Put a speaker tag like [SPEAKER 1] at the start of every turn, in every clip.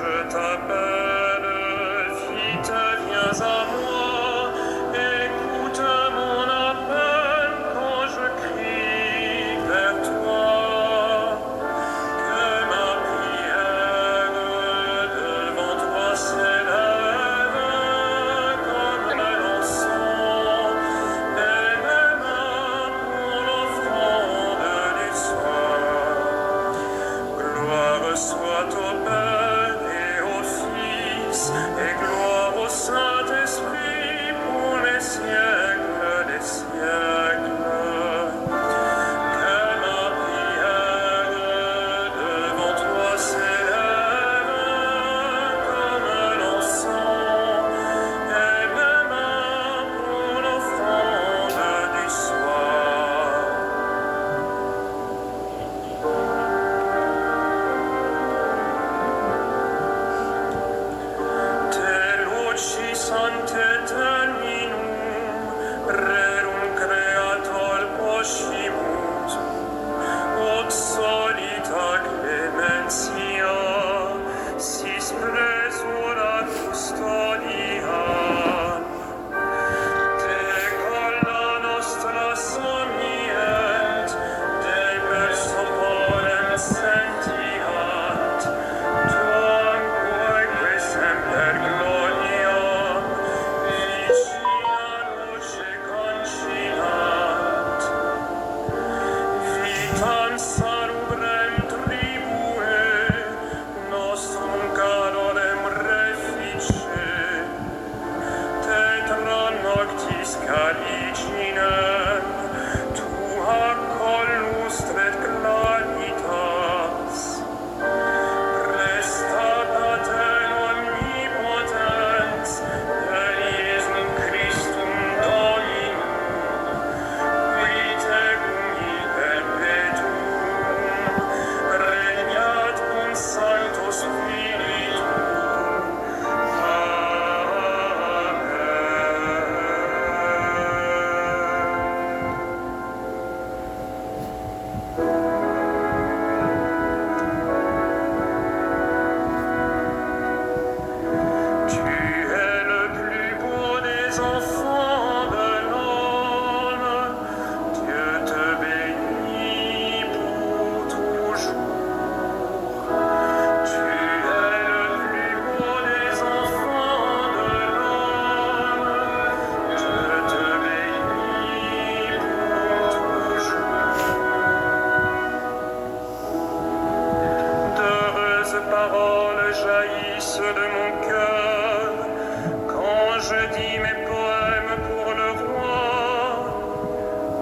[SPEAKER 1] je t'appelle, vite viens à moi, écoute mon appel quand je crie vers toi. Que ma prière devant toi s'élève comme l'encens, et mes mains pour l'offrande du soir. Gloire soit au Père et au Fils, et gloire au Saint-Esprit pour les siècles des siècles. Que ma prière devant toi s'élève comme l'encens, et mes mains pour l'offrande du soir. Te luci sante terminum, rerum creator poscimus, ut solita clementia, sis presura custodia. Te colla nostra somnient, de verso porem sentiat, tuam quaeque semper gloriam, vicina luce concinat. Vitam salubrem tribue, nostrum calorem refice, tetra noctis caliginem, tua collustre claritas. Prestatem omnipotens, Iesusum Christum Dominum, qui tecum in perpetuum, regnat cum Sancto Spiritu. Tu es le plus beau des enfants de l'homme, Dieu te bénit pour toujours. Tu es le plus beau des enfants de l'homme, Dieu te bénit pour toujours. D'heureuses paroles jaillissent de mon cœur quand je dis mes poèmes pour le roi,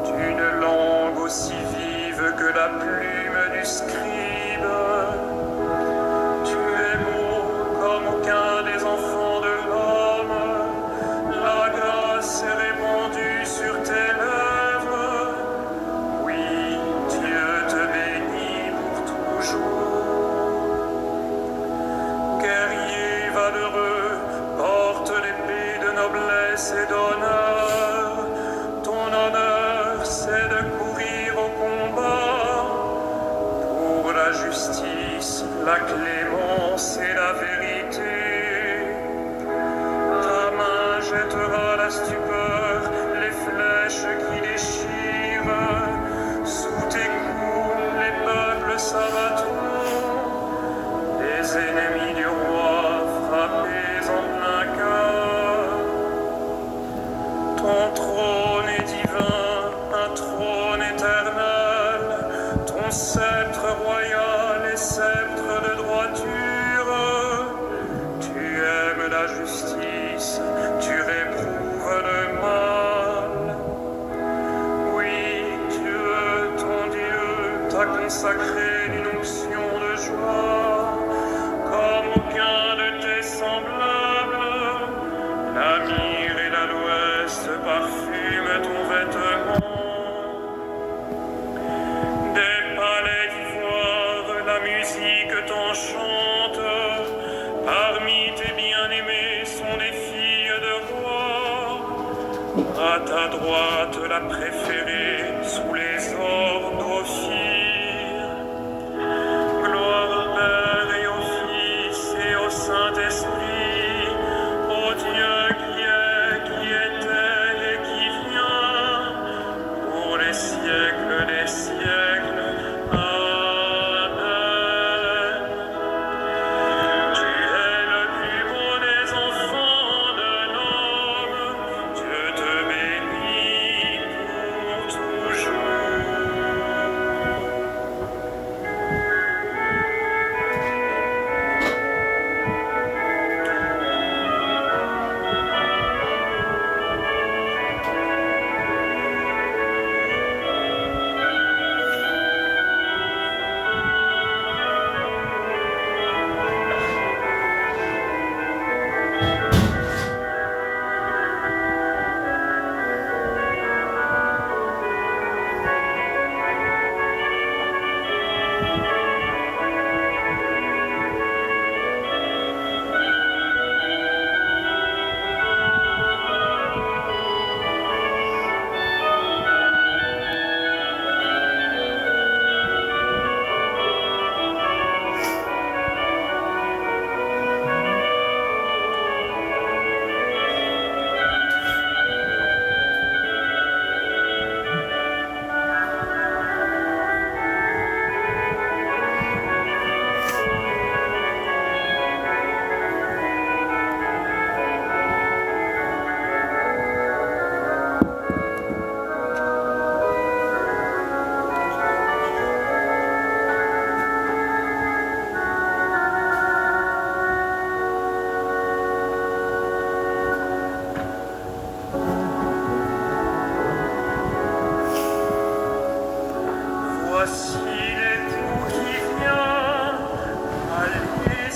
[SPEAKER 1] d'une langue aussi vive que la plume du scribe. Tu es beau comme aucun des enfants de l'homme, la grâce est répandue sur tes lèvres. Oui, Dieu te bénit pour toujours. Guerrier valeureux, porte l'épée de noblesse et d'honneur. Ton honneur, c'est de courir au combat pour la justice, la clémence et la vérité. Ta main jettera la stupeur, les flèches qui déchirent. Sous tes coups, les peuples s'abattront. Les ennemis du roi frappés en plein cœur. Ton trône est divin, un trône éternel. Ton sceptre royal est sceptre de droiture. Tu aimes la justice, tu réprouves le mal. Oui, Dieu, ton Dieu, t'a consacré d'une onction de joie, comme aucun de tes semblables. La myrrhe et l'aloès parfument ton vêtement. Des palais d'ivoire, la musique t'enchante. Parmi tes bien-aimés sont des filles de rois. À ta droite, la préférée sous les ors d'Ophir. Gloire au Père et au Fils et au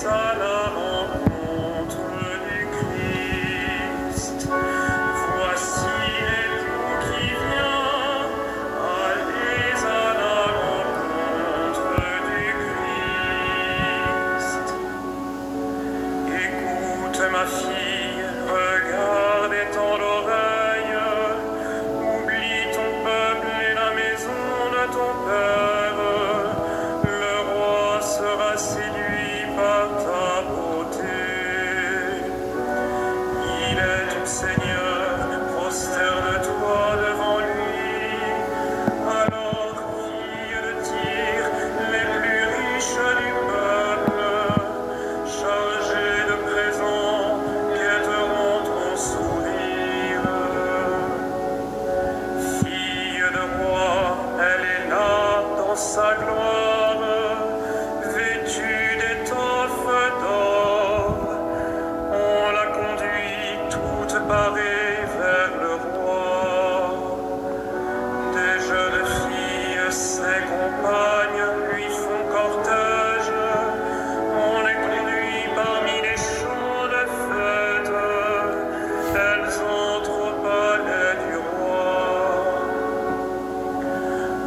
[SPEAKER 1] à la rencontre du Christ. Voici l'époux qui vient, allez à la rencontre du Christ. Écoute ma fille, regarde et tends l'oreille, oublie ton peuple et la maison de ton père. Le roi sera séduit par ta beauté. Il est ton Seigneur, prosterne-toi devant lui. Alors, fille de Tyr, les plus riches du peuple, chargés de présents, quêteront ton sourire. Fille de roi, elle est là dans sa gloire, vêtue d'étoffes d'or. On la conduit toute parée vers le roi. Des jeunes filles, ses compagnes, lui font cortège. On les conduit parmi les champs de fête. Elles entrent au palais du roi.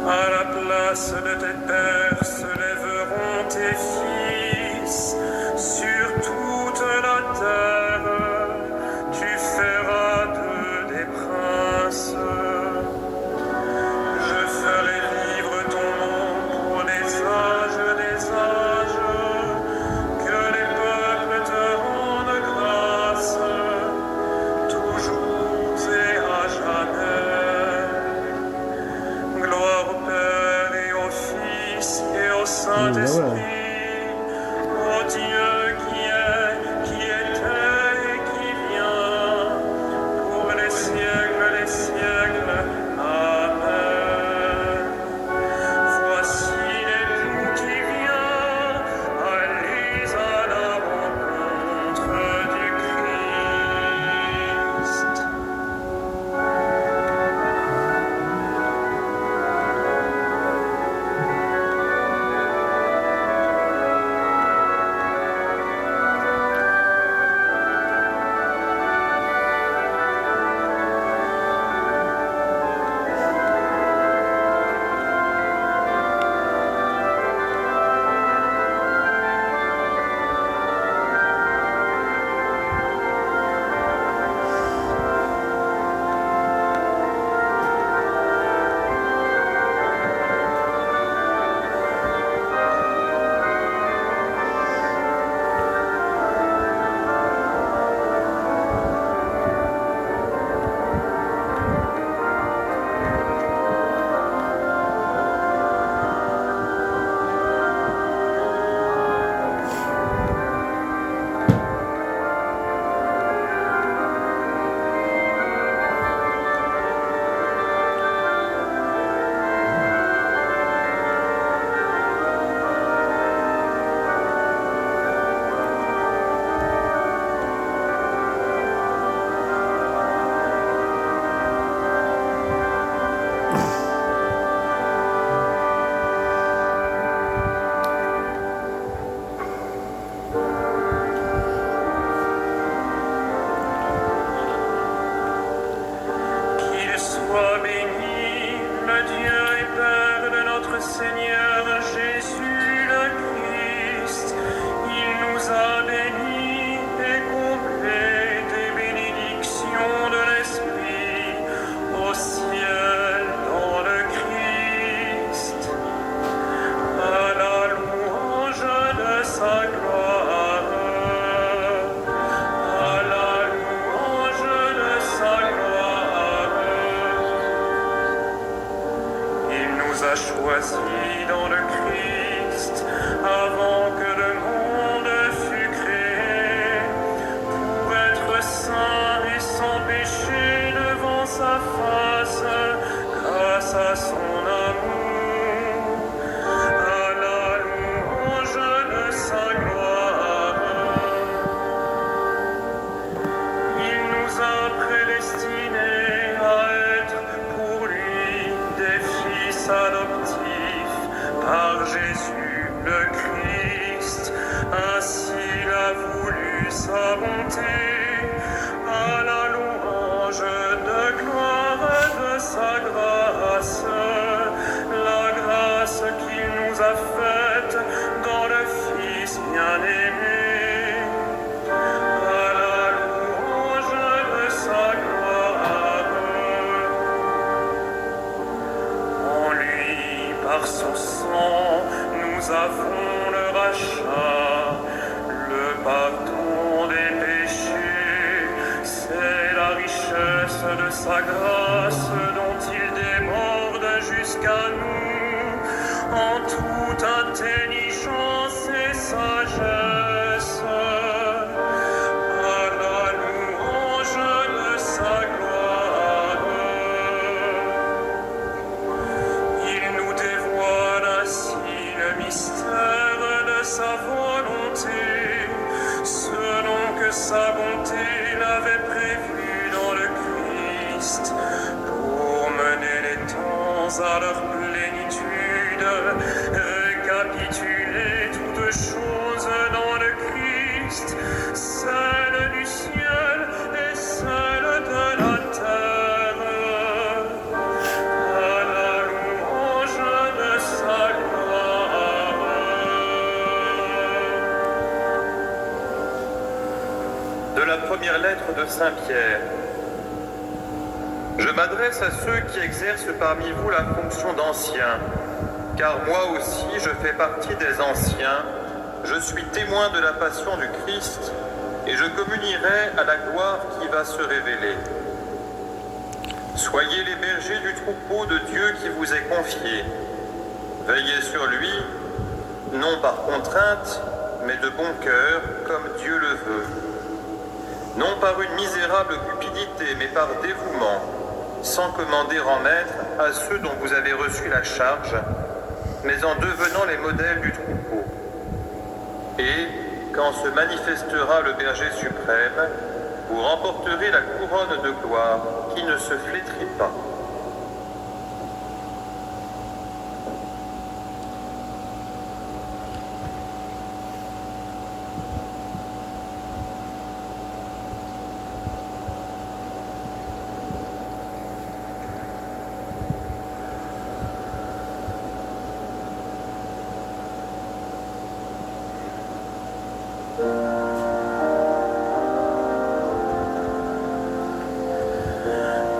[SPEAKER 1] À la place de tes pères se lèveront tes fils. Sur toute la terre, tu feras d'eux des princes. Je ferai vivre ton nom pour les âges des âges. Que les peuples te rendent grâce, toujours et à jamais. Gloire au Père et au Fils et au Saint-Esprit, au Dieu qui était et qui vient, pour les siècles des siècles. Amen. Voici l'époux qui vient, allez à la rencontre du Christ. Qu'il soit béni, le Dieu et Père de notre Seigneur Jésus le Christ. Il nous a bénis et comblés des bénédictions de l'Esprit au ciel dans le Christ. À la louange de sa gloire, à la louange de sa gloire. Il nous a choisis dans le Christ avant que le monde fût créé, pour être saints et sans péché devant sa face, grâce à son amour. À la louange de sa gloire. Il nous a prédestinés à être pour lui des fils adoptifs par nous a faites dans le Fils bien-aimé, à la louange de sa gloire. En lui, par son sang, nous avons le rachat, le pardon des péchés. C'est la richesse de sa grâce dont il déborde jusqu'à nous en toute intelligence et sagesse, à la louange de sa gloire. Il nous dévoile ainsi le mystère de sa volonté, selon que sa bonté l'avait prévu dans le Christ, pour mener les temps à leur plénitude, récapituler toutes choses dans le Christ, celle du ciel et celle de la terre, à la louange de sa gloire.
[SPEAKER 2] De la première lettre de Saint Pierre. Je m'adresse à ceux qui exercent parmi vous la fonction d'anciens, car moi aussi je fais partie des anciens, je suis témoin de la passion du Christ, et je communierai à la gloire qui va se révéler. Soyez les bergers du troupeau de Dieu qui vous est confié. Veillez sur lui, non par contrainte, mais de bon cœur, comme Dieu le veut. Non par une misérable cupidité, mais par dévouement, sans commander en maître à ceux dont vous avez reçu la charge, mais en devenant les modèles du troupeau. Et, quand se manifestera le berger suprême, vous remporterez la couronne de gloire qui ne se flétrit pas.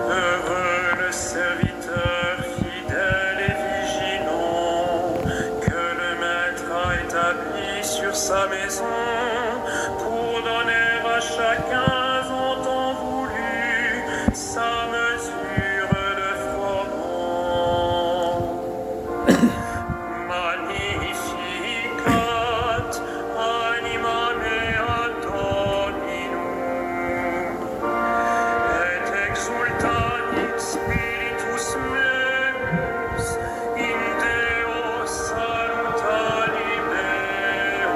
[SPEAKER 1] Heureux le serviteur fidèle et vigilant, que le maître a établi sur sa maison, pour donner à chacun en temps voulu sa mesure de froment. Magnificat anima mea Dominum, et exultavit spiritus meus in Deo salutari meo,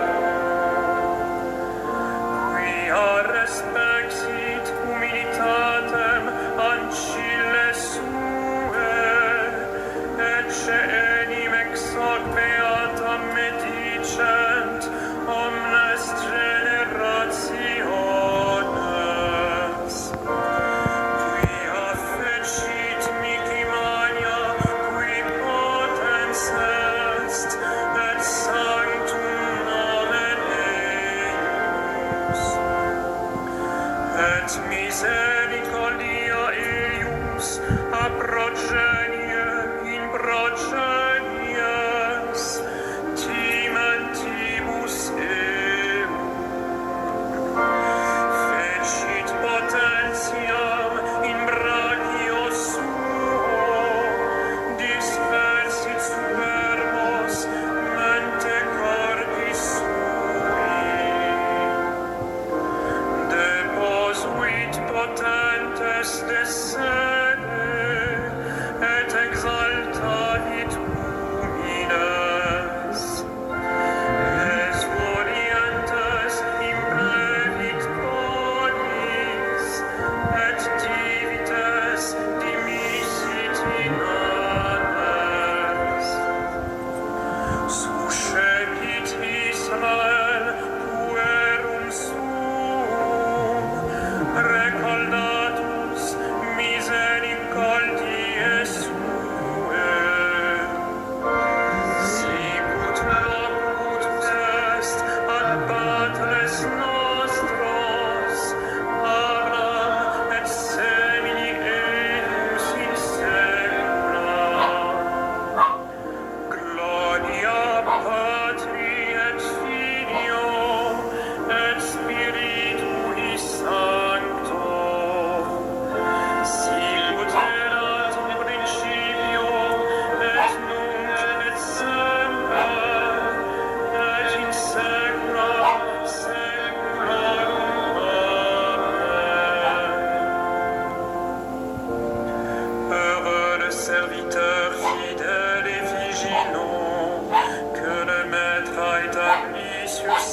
[SPEAKER 1] quia respexit humilitatem ancille suae, ecce enim ex hoc beatam medicent omnes generationes, quia fecit mihi mania, qui potens est, et sanctum nomen eius, et misericordia eius a progenie in progenies timentibus eum, fecit potentiam in brachio suo, dispersit superbos mente cordis sui, deposuit potentes de sede, et exaltavit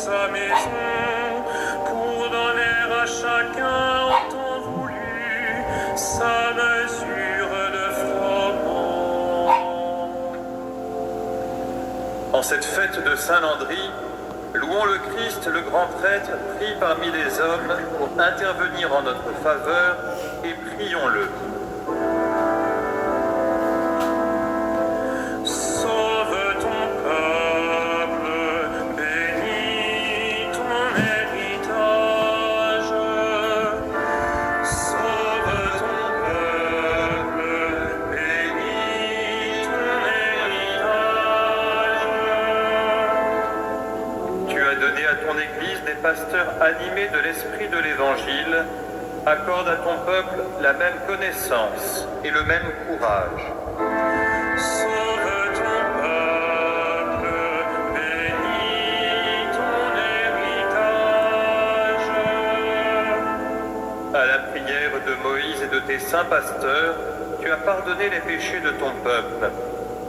[SPEAKER 1] sa maison pour donner à chacun en temps voulu sa mesure de froment.
[SPEAKER 2] En cette fête de Saint-Landry, louons le Christ, le grand prêtre, pris parmi les hommes pour intervenir en notre faveur et prions-le.
[SPEAKER 1] Sauve ton peuple, bénis ton héritage. Sauve ton peuple, bénis ton héritage.
[SPEAKER 2] Tu as donné à ton Église des pasteurs animés de l'esprit de l'Évangile. Accorde à ton peuple la même connaissance et le même courage.
[SPEAKER 1] Sauve ton peuple, bénis ton héritage.
[SPEAKER 2] À la prière de Moïse et de tes saints pasteurs, tu as pardonné les péchés de ton peuple.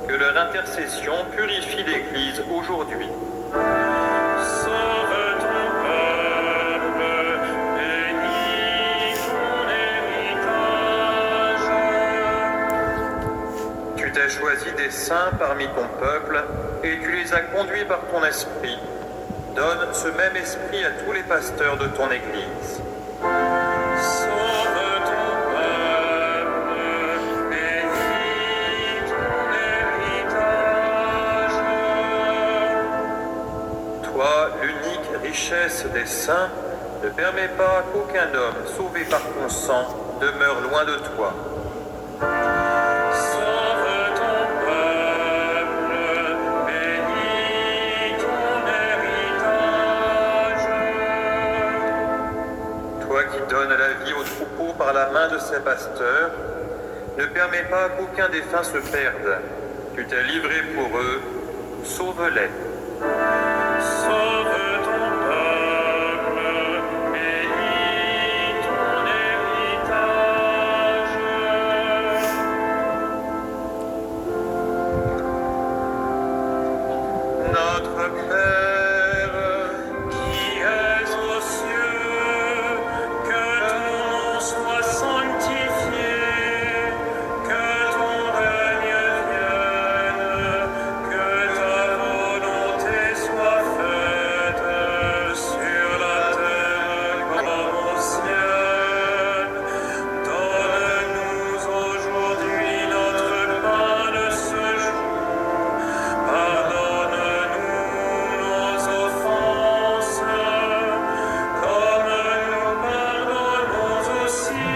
[SPEAKER 2] Que leur intercession purifie l'Église aujourd'hui.
[SPEAKER 1] Sauve ton peuple, bénis ton héritage.
[SPEAKER 2] Tu t'es choisi des saints parmi ton peuple et tu les as conduits par ton esprit. Donne ce même esprit à tous les pasteurs de ton Église.
[SPEAKER 1] Sauve ton peuple, bénis ton héritage.
[SPEAKER 2] Toi, l'unique richesse des saints, ne permets pas qu'aucun homme sauvé par ton sang demeure loin de toi.
[SPEAKER 1] Sauve ton peuple, bénis ton héritage.
[SPEAKER 2] Toi qui donnes la vie au troupeau par la main de ses pasteurs, ne permets pas qu'aucun défunt se perde. Tu t'es livré pour eux, sauve-les.
[SPEAKER 1] Sauve ton peuple, bénis ton héritage.
[SPEAKER 2] Notre Père,
[SPEAKER 1] Qui es aux cieux, que ton nom soit sanctifié, que ton règne vienne, que ta volonté soit faite sur la terre comme au ciel. Donne-nous aujourd'hui notre pain de ce jour. Pardonne-nous nos offenses, comme nous pardonnons aussi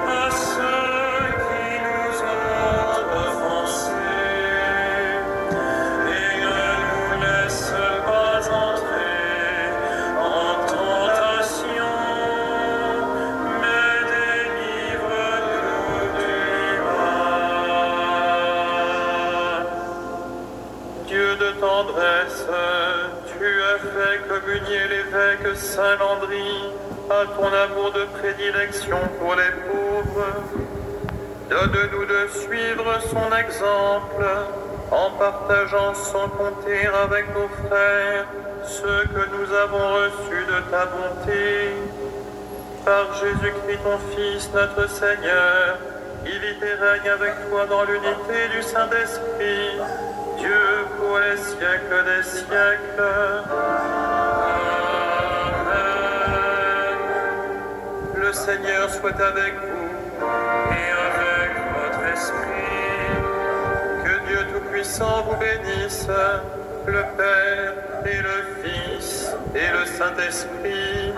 [SPEAKER 1] à ceux qui nous ont offensés. Et ne nous laisse pas entrer en tentation, mais délivre-nous du mal.
[SPEAKER 2] Dieu de tendresse, tu as fait communier l'évêque Saint-Landry à ton amour de prédilection pour les pauvres. Donne-nous de suivre son exemple en partageant sans compter avec nos frères ce que nous avons reçu de ta bonté. Par Jésus-Christ, ton Fils, notre Seigneur, il vit et règne avec toi dans l'unité du Saint-Esprit, Dieu pour les siècles des siècles.
[SPEAKER 1] Amen.
[SPEAKER 2] Le Seigneur soit avec vous.
[SPEAKER 1] Et avec votre esprit,
[SPEAKER 2] Que Dieu Tout-Puissant vous bénisse, le Père et le Fils et le Saint-Esprit.